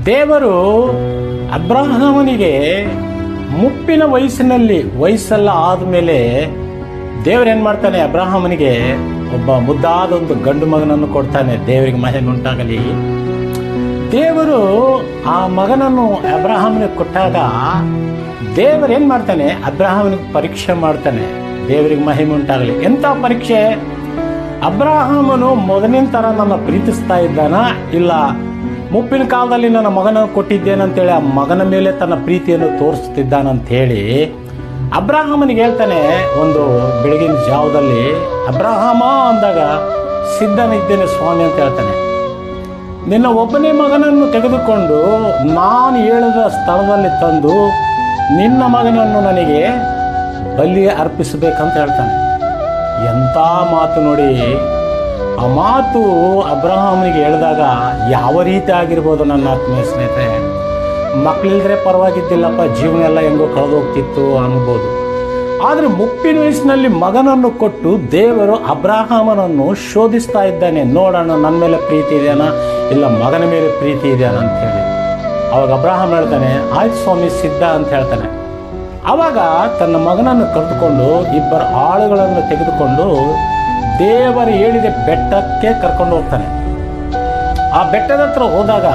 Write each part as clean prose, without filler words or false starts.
ದೇವರು ಅಬ್ರಹಾಮನಿಗೆ ಮುಪ್ಪಿನ ವಯಸ್ಸೆಲ್ಲ ಆದಮೇಲೆ ದೇವರೇನು ಮಾಡ್ತಾನೆ, ಅಬ್ರಹಾಮನಿಗೆ ಒಬ್ಬ ಮುದ್ದಾದ ಒಂದು ಗಂಡು ಮಗನನ್ನು ಕೊಡ್ತಾನೆ. ದೇವರಿಗೆ ಮಹಿಮೆ ಉಂಟಾಗಲಿ. ದೇವರು ಆ ಮಗನನ್ನು ಅಬ್ರಹಾಮನಿಗೆ ಕೊಟ್ಟಾಗ ದೇವರೇನು ಮಾಡ್ತಾನೆ, ಅಬ್ರಹಾಮನಿಗೆ ಪರೀಕ್ಷೆ ಮಾಡ್ತಾನೆ. ದೇವರಿಗೆ ಮಹಿಮೆ ಉಂಟಾಗಲಿ. ಎಂಥ ಪರೀಕ್ಷೆ? ಅಬ್ರಹಾಮನು ಮೊದಲಿನ ಥರ ನನ್ನ ಪ್ರೀತಿಸ್ತಾ ಇದ್ದಾನ, ಇಲ್ಲ ಮುಪ್ಪಿನ ಕಾಲದಲ್ಲಿ ನನ್ನ ಮಗನನ್ನು ಕೊಟ್ಟಿದ್ದೇನಂತೇಳಿ ಆ ಮಗನ ಮೇಲೆ ತನ್ನ ಪ್ರೀತಿಯನ್ನು ತೋರಿಸ್ತಿದ್ದಾನಂಥೇಳಿ ಅಬ್ರಹಾಮನಿಗೆ ಹೇಳ್ತಾನೆ. ಒಂದು ಬೆಳಗಿನ ಜಾವದಲ್ಲಿ ಅಬ್ರಹಾಮ ಅಂದಾಗ, ಸಿದ್ಧನಿದ್ದೇನೆ ಸ್ವಾಮಿ ಅಂತ ಹೇಳ್ತಾನೆ. ನಿನ್ನ ಒಬ್ಬನೇ ಮಗನನ್ನು ತೆಗೆದುಕೊಂಡು ನಾನು ಹೇಳಿದ ಸ್ಥಳದಲ್ಲಿ ತಂದು ನಿನ್ನ ಮಗನನ್ನು ನನಗೆ ಬಲಿ ಅರ್ಪಿಸಬೇಕಂತ ಹೇಳ್ತಾನೆ. ಎಂಥ ಮಾತು ನೋಡಿ! ಆ ಮಾತು ಅಬ್ರಹಾಮನಿಗೆ ಹೇಳಿದಾಗ ಯಾವ ರೀತಿ ಆಗಿರ್ಬೋದು ನನ್ನ ಆತ್ಮೀಯ ಸ್ನೇಹಿತರೆ. ಮಕ್ಕಳಿಲ್ಲದ್ರೆ ಪರವಾಗಿದ್ದಿಲ್ಲಪ್ಪ, ಜೀವನ ಎಲ್ಲ ಹೆಂಗೋ ಕಳೆದೋಗ್ತಿತ್ತು ಅನ್ಬೋದು. ಆದರೆ ಮುಪ್ಪಿನ ವಯಸ್ಸಿನಲ್ಲಿ ಮಗನನ್ನು ಕೊಟ್ಟು ದೇವರು ಅಬ್ರಹಾಮನನ್ನು ಶೋಧಿಸ್ತಾ ಇದ್ದಾನೆ. ನೋಡೋಣ ನನ್ನ ಮೇಲೆ ಪ್ರೀತಿ ಇದೆಯಾ, ಇಲ್ಲ ಮಗನ ಮೇಲೆ ಪ್ರೀತಿ ಇದೆಯಾ ಅಂತೇಳಿ. ಅವಾಗ ಅಬ್ರಹಾಮ ಹೇಳ್ತಾನೆ, ಆಯ್ತು ಸ್ವಾಮಿ, ಸಿದ್ಧ ಅಂತ ಹೇಳ್ತಾನೆ. ಆವಾಗ ತನ್ನ ಮಗನನ್ನು ಕರೆದುಕೊಂಡು ಇಬ್ಬರು ಆಳುಗಳನ್ನು ತೆಗೆದುಕೊಂಡು ದೇವರು ಹೇಳಿದ ಬೆಟ್ಟಕ್ಕೆ ಕರ್ಕೊಂಡು ಹೋಗ್ತಾನೆ. ಆ ಬೆಟ್ಟದ ಹತ್ರ ಹೋದಾಗ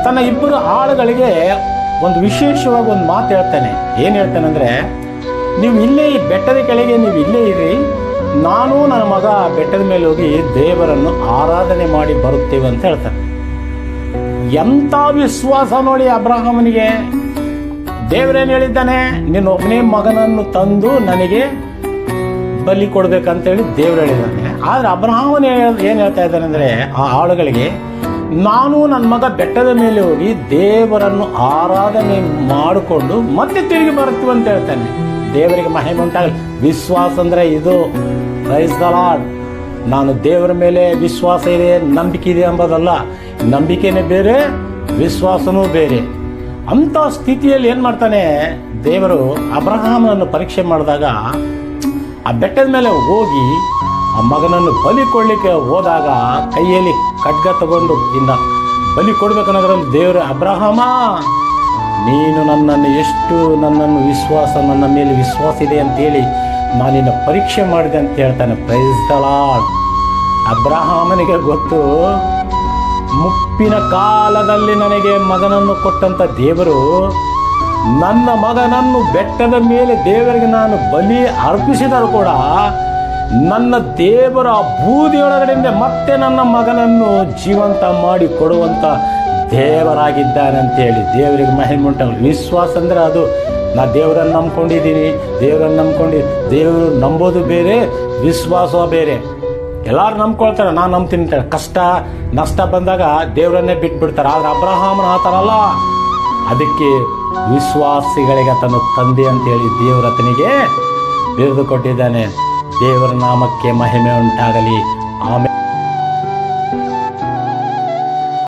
ತನ್ನ ಇಬ್ಬರು ಆಳುಗಳಿಗೆ ಒಂದು ವಿಶೇಷವಾಗಿ ಒಂದು ಮಾತು ಹೇಳ್ತಾನೆ. ಏನು ಹೇಳ್ತಾನೆ ಅಂದರೆ, ನೀವು ಇಲ್ಲೇ ಈ ಬೆಟ್ಟದ ಕೆಳಗೆ ನೀವು ಇಲ್ಲೇ ಇರಿ, ನಾನು ನನ್ನ ಮಗ ಬೆಟ್ಟದ ಮೇಲೆ ಹೋಗಿ ದೇವರನ್ನು ಆರಾಧನೆ ಮಾಡಿ ಬರುತ್ತೇವೆ ಅಂತ ಹೇಳ್ತಾನೆ. ಎಂಥ ವಿಶ್ವಾಸ ನೋಡಿ ಅಬ್ರಹಾಮನಿಗೆ! ದೇವರೇನು ಹೇಳಿದ್ದಾನೆ, ನಿನ್ನೊಬ್ಬನೇ ಮಗನನ್ನು ತಂದು ನನಗೆ ಬಲಿ ಕೊಡ್ಬೇಕಂತೇಳಿ ದೇವರು ಹೇಳಿದ್ದಾನೆ. ಆದರೆ ಅಬ್ರಹಾಮನ ಏನು ಹೇಳ್ತಾ ಇದ್ದಾನೆ ಅಂದರೆ, ಆ ಆಳುಗಳಿಗೆ, ನಾನು ನನ್ನ ಮಗ ಬೆಟ್ಟದ ಮೇಲೆ ಹೋಗಿ ದೇವರನ್ನು ಆರಾಧನೆ ಮಾಡಿಕೊಂಡು ಮತ್ತೆ ತಿರುಗಿ ಬರ್ತೀವಿ ಅಂತ ಹೇಳ್ತಾನೆ. ದೇವರಿಗೆ ಮಹಿಮೆ ಉಂಟಾಗಲಿ. ವಿಶ್ವಾಸ ಅಂದರೆ ಇದು. Praise the lord. ನಾನು ದೇವರ ಮೇಲೆ ವಿಶ್ವಾಸ ಇದೆ, ನಂಬಿಕೆ ಇದೆ ಎಂಬುದಲ್ಲ. ನಂಬಿಕೆನೇ ಬೇರೆ, ವಿಶ್ವಾಸನೂ ಬೇರೆ. ಅಂಥ ಸ್ಥಿತಿಯಲ್ಲಿ ಏನು ಮಾಡ್ತಾನೆ ದೇವರು, ಅಬ್ರಹಾಮನನ್ನು ಪರೀಕ್ಷೆ ಮಾಡಿದಾಗ ಆ ಬೆಟ್ಟದ ಮೇಲೆ ಹೋಗಿ ಆ ಮಗನನ್ನು ಬಲಿ ಕೊಡಲಿಕ್ಕೆ ಹೋದಾಗ ಕೈಯಲ್ಲಿ ಖಡ್ಗ ತಗೊಂಡು ಇನ್ನು ಬಲಿ ಕೊಡ್ಬೇಕನ್ನೋದ್ರಲ್ಲಿ ದೇವರು, ಅಬ್ರಹಾಮ ನೀನು ನನ್ನನ್ನು ನನ್ನ ಮೇಲೆ ವಿಶ್ವಾಸ ಇದೆ ಅಂತೇಳಿ ನಾನಿನ್ನು ಪರೀಕ್ಷೆ ಮಾಡಿದೆ ಅಂತ ಹೇಳ್ತಾನೆ. Praise the lord. ಅಬ್ರಹಾಮನಿಗೆ ಗೊತ್ತು, ಮುಪ್ಪಿನ ಕಾಲದಲ್ಲಿ ನನಗೆ ಮಗನನ್ನು ಕೊಟ್ಟಂಥ ದೇವರು ನನ್ನ ಮಗನನ್ನು ಬೆಟ್ಟದ ಮೇಲೆ ದೇವರಿಗೆ ನಾನು ಬಲಿ ಅರ್ಪಿಸಿದರೂ ಕೂಡ ನನ್ನ ದೇವರ ಬೂದಿಯೊಳಗಡೆಯಿಂದ ಮತ್ತೆ ನನ್ನ ಮಗನನ್ನು ಜೀವಂತ ಮಾಡಿ ಕೊಡುವಂಥ ದೇವರಾಗಿದ್ದಾನೆ ಅಂತೇಳಿ ದೇವರಿಗೆ ಮಹಿಮೆ ಉಂಟಾಗಲಿ. ವಿಶ್ವಾಸ ಅಂದರೆ ಅದು. ನಾ ದೇವರನ್ನು ನಂಬ್ಕೊಂಡಿದ್ದೀನಿ, ದೇವರು ನಂಬೋದು ಬೇರೆ, ವಿಶ್ವಾಸ ಬೇರೆ. ಎಲ್ಲರೂ ನಂಬ್ಕೊಳ್ತಾರೆ, ನಾನು ನಂಬ್ತೀನಿ ಅಂತಾರೆ. ಕಷ್ಟ ನಷ್ಟ ಬಂದಾಗ ದೇವರನ್ನೇ ಬಿಟ್ಬಿಡ್ತಾರೆ. ಆದರೆ ಅಬ್ರಹಾಮನ ಆ ಥರ ಅಲ್ಲ. ಅದಕ್ಕೆ ವಿಶ್ವಾಸಿಗಳಿಗೆ ತನ್ನ ತಂದೆ ಅಂತೇಳಿ ದೇವರತನಿಗೆ ಬಿರುದು ಕೊಟ್ಟಿದ್ದಾನೆ. ದೇವರ ನಾಮಕ್ಕೆ ಮಹಿಮೆ ಉಂಟಾಗಲಿ. ಆಮೇಲೆ